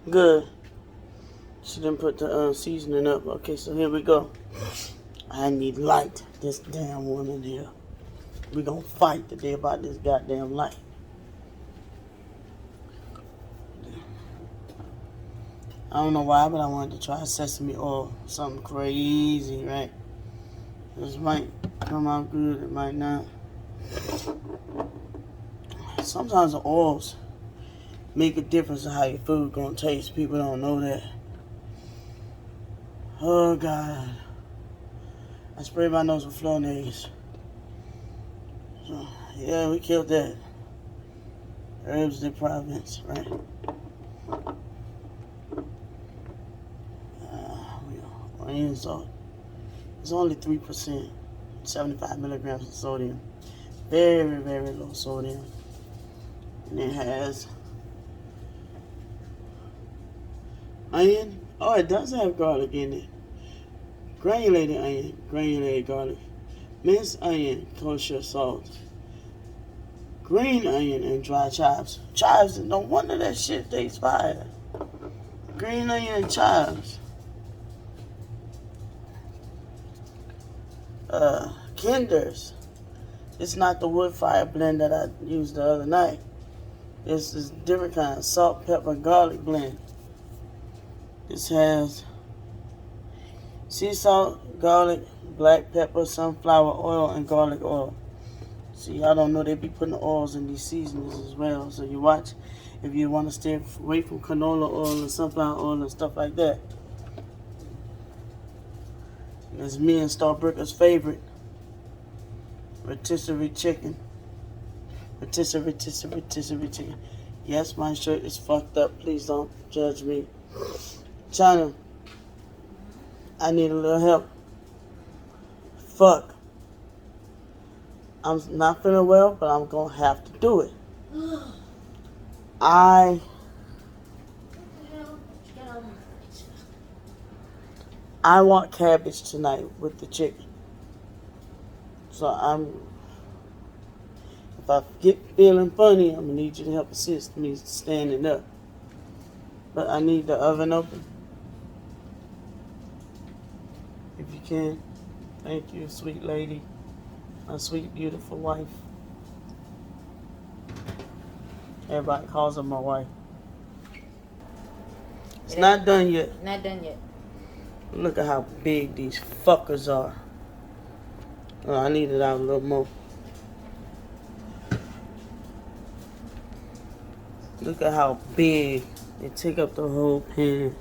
Good. She didn't put the seasoning up. Okay, so here we go. I need light. This damn woman here. We gonna fight today about this goddamn light. I don't know why, but I wanted to try sesame oil. Something crazy, right? This might come out good, it might not. Sometimes the oils make a difference in how your food gonna taste. People don't know that. Oh God. I sprayed my nose with Flonase. So yeah, we killed that. Herbs de Provence, right? Onion salt. It's only 3%, 75 milligrams of sodium. Very, very low sodium. And it has onion. Oh, it does have garlic in it. Granulated onion, granulated garlic. Minced onion, kosher salt. Green onion and dry chives. Chives, no wonder that shit tastes fire. Green onion and chives. Kinders. It's not the wood fire blend that I used the other night. This is different kind of salt, pepper, garlic blend. This has sea salt, garlic, black pepper, sunflower oil, and garlic oil. See, I don't know, they be putting oils in these seasonings as well. So you watch if you want to stay away from canola oil and sunflower oil and stuff like that. It's me and Starbricker's favorite. Rotisserie chicken. Rotisserie chicken. Yes, my shirt is fucked up. Please don't judge me. China, I need a little help. Fuck. I'm not feeling well, but I'm gonna have to do it. I want cabbage tonight with the chicken. So if I get feeling funny, I'm gonna need you to help assist me standing up. But I need the oven open. If you can. Thank you, sweet lady. My sweet, beautiful wife. Everybody calls her my wife. It's not done yet. Not done yet. Look at how big these fuckers are. Oh, I need it out a little more. Look at how big. They take up the whole pan.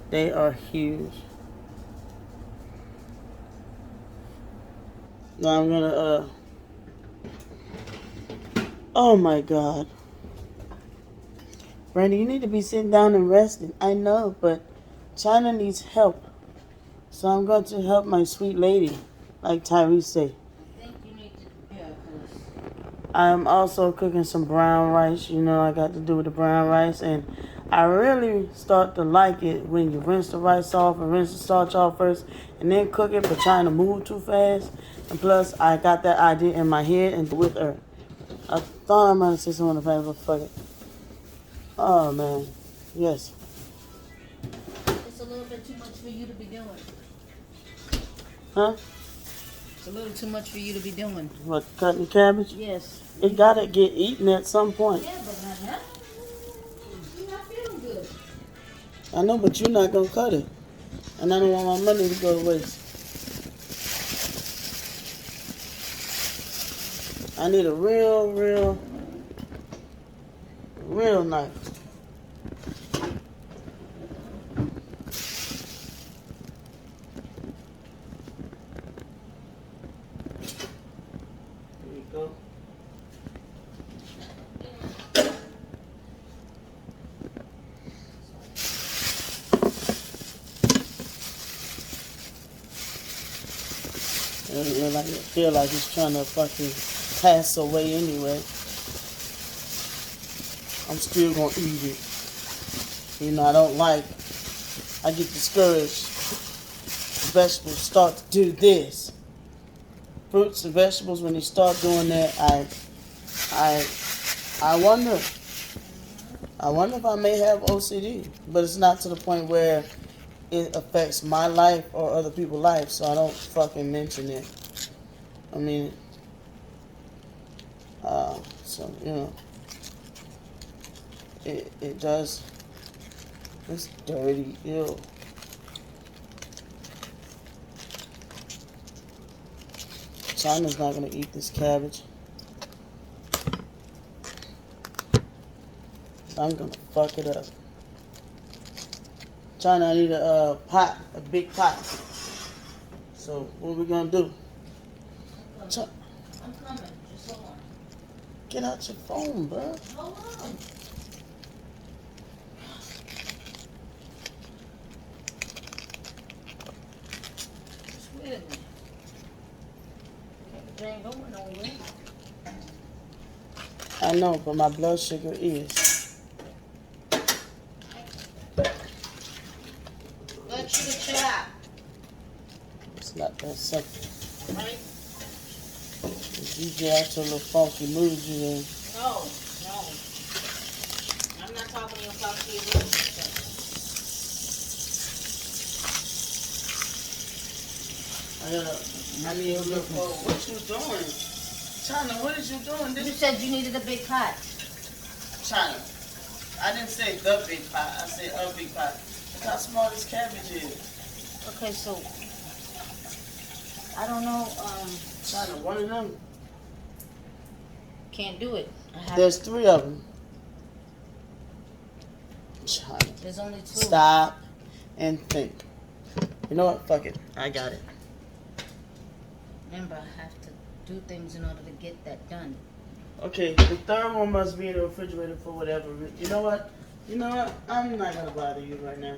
They are huge. Now I'm gonna, oh my God. Brandy, you need to be sitting down and resting. I know, but China needs help. So I'm going to help my sweet lady, like Tyrese say. I think you need to prepare, because I'm also cooking some brown rice. You know, I got to do with the brown rice. And I really start to like it when you rinse the rice off and rinse the starch off first and then cook it, but trying to move too fast. And plus, I got that idea in my head and with her. I thought I might have said something on the phone, but fuck it. Oh, man. Yes. it's a little bit too much for you to be doing. Huh? It's a little too much for you to be doing. What, cutting cabbage? Yes. It gotta get eaten at some point. Yeah, but not now. You're not feeling good. I know, but you're not gonna cut it. And I don't want my money to go to waste. I need a real knife. There you go. I feel like it's trying to fucking pass away anyway. I'm still gonna eat it. You know, I get discouraged. Vegetables start to do this. Fruits and vegetables, when they start doing that, I wonder. I wonder if I may have OCD, but it's not to the point where it affects my life or other people's life, so I don't fucking mention it. I mean, so you know, it does. It's dirty, ew. China's not gonna eat this cabbage. I'm gonna fuck it up. China, I need a pot, a big pot. So what we gonna do? I'm coming. Just hold on. Get out your phone, bro. Hold on. Just wait a minute. It ain't going nowhere. I know, but my blood sugar is. Blood sugar chop. It's not that simple. Right? You get out your little funky mood you in. No. I'm not talking to you. I'm talking to your room. I need a little phone. What you doing? China, what is you doing? You said you needed a big pot. China. I didn't say the big pot. I said a big pot. Look how small this cabbage is. Okay, so I don't know. China, one of them. Can't do it. There's 3 of them. China. There's only 2. Stop and think. You know what? Fuck it. I got it. Remember, I have to do things in order to get that done. Okay, the 3rd one must be in the refrigerator for whatever reason. You know what? I'm not gonna bother you right now.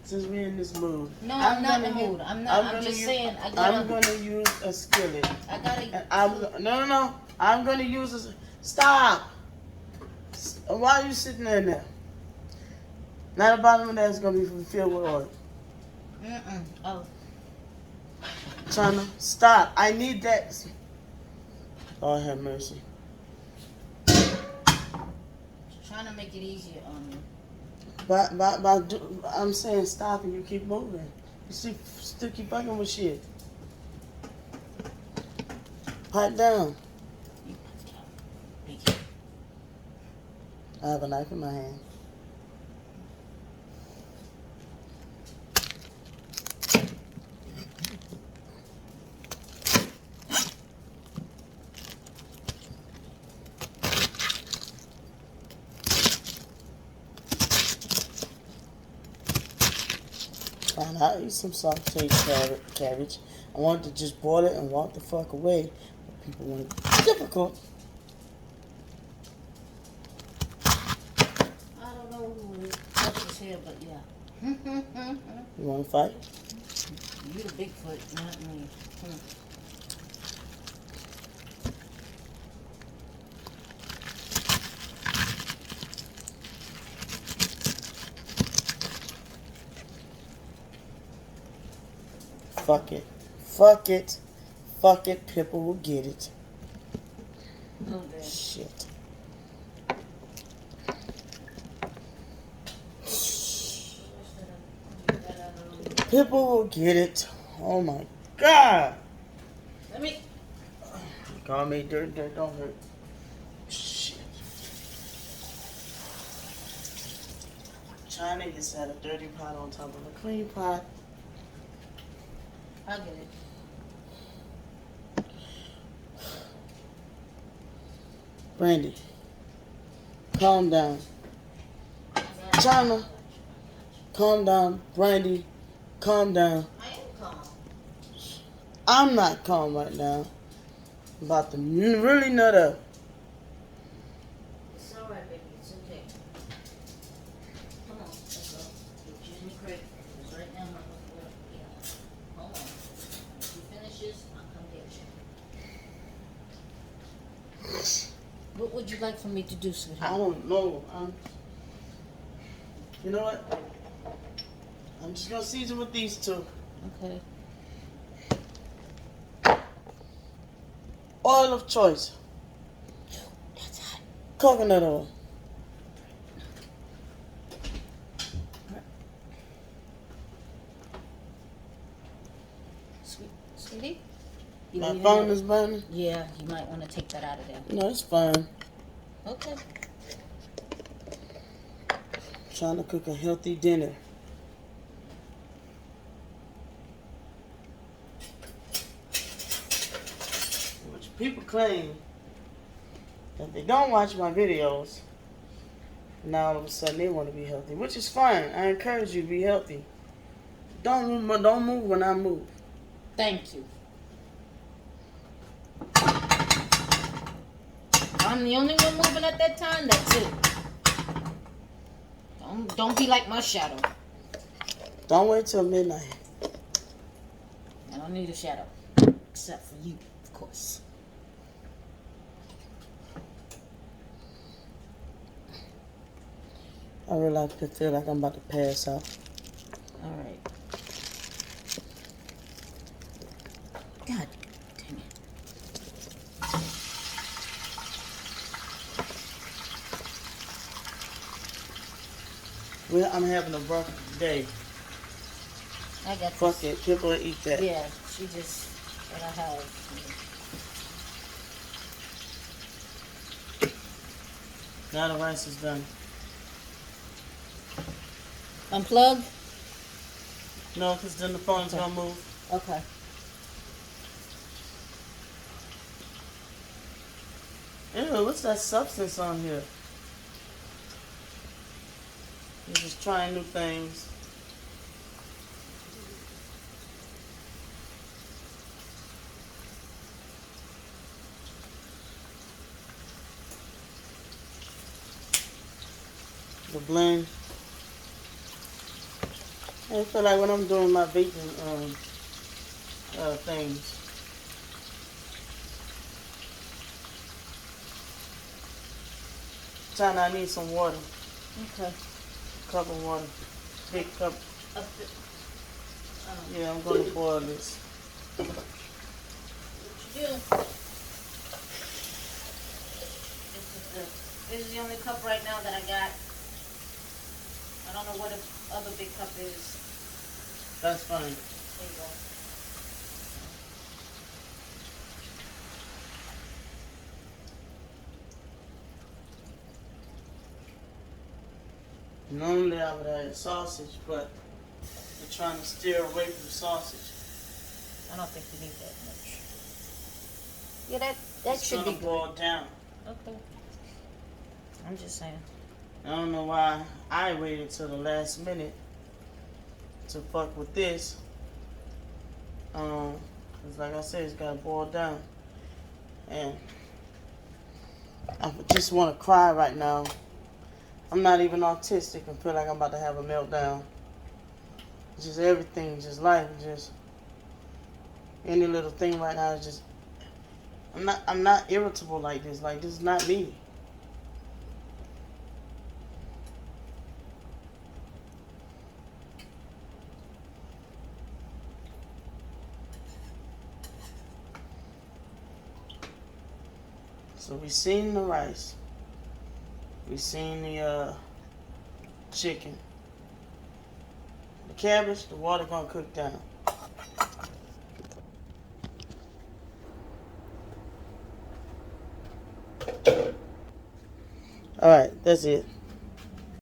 Since we're in this mood. No, I'm not in the mood. I'm just saying. I'm gonna use a skillet. I gotta. No. I'm gonna use a. Stop. Why are you sitting there now? Now the bottom of that is gonna be filled with oil. Oh. China, stop. I need that. Lord have mercy. Trying to make it easier on you. I'm saying stop and you keep moving. You see, still keep fucking with shit. Pipe down. I have a knife in my hand. Fine, I'll eat some sauteed cabbage. I wanted to just boil it and walk the fuck away. But people want it difficult. I don't know who else is here, but yeah. You want to fight? You the Bigfoot, not me. Fuck it. Fuck it. Fuck it. People will get it. Okay. Shit. People will get it. Oh my God. Let me. Call me dirt don't hurt. Shit. China just had a dirty pot on top of a clean pot. I'll get it. Brandy, calm down. China, calm down. Brandy, calm down. I am calm. I'm not calm right now. I'm about to really nut up. It's alright, baby. It's okay. Come on, let's go. Excuse me, quick. Because right now, hold on. If you finish this, I'll come get you. What would you like for me to do, I sweetheart? don't know. You know what? I'm just gonna season with these 2. Okay. Oil of choice. That's hot. Coconut oil. See? You My leaving phone that- is burning? Yeah, you might want to take that out of there. No, it's fine. Okay. Trying to cook a healthy dinner. Which people claim that they don't watch my videos. Now all of a sudden they want to be healthy, which is fine. I encourage you to be healthy. Don't move when I move. Thank you. I'm the only one moving at that time. That's it. Don't be like my shadow. Don't wait till midnight. I don't need a shadow, except for you, of course. I really feel like I'm about to pass out. All right. God dang it. Well, I'm having a rough day. I got Fuck this. it. People will eat that. Yeah, she just what I have. Now the rice is done. Unplug? No, because then the phone's going to move. Okay. Ew, what's that substance on here? You're just trying new things. The blend. I feel like when I'm doing my baking things. China, I need some water. Okay. Cup of water. Big cup. What Yeah, I'm going to boil this. you do? This is the only cup right now that I got. I don't know what the other big cup is. That's fine. There you go. Normally I would add sausage, but I'm trying to steer away from sausage. I don't think you need that much. Yeah, that It's should be gonna good. boil down. Okay. I'm just saying. I don't know why I waited till the last minute to fuck with this. 'Cause like I said, it's gotta boil down. And I just want to cry right now. I'm not even autistic and feel like I'm about to have a meltdown. Just everything, just life, just any little thing right now is just. I'm not irritable like this. Like, this is not me. So we seen the rice. We seen the chicken. The cabbage, the water gonna cook down. Alright, that's it.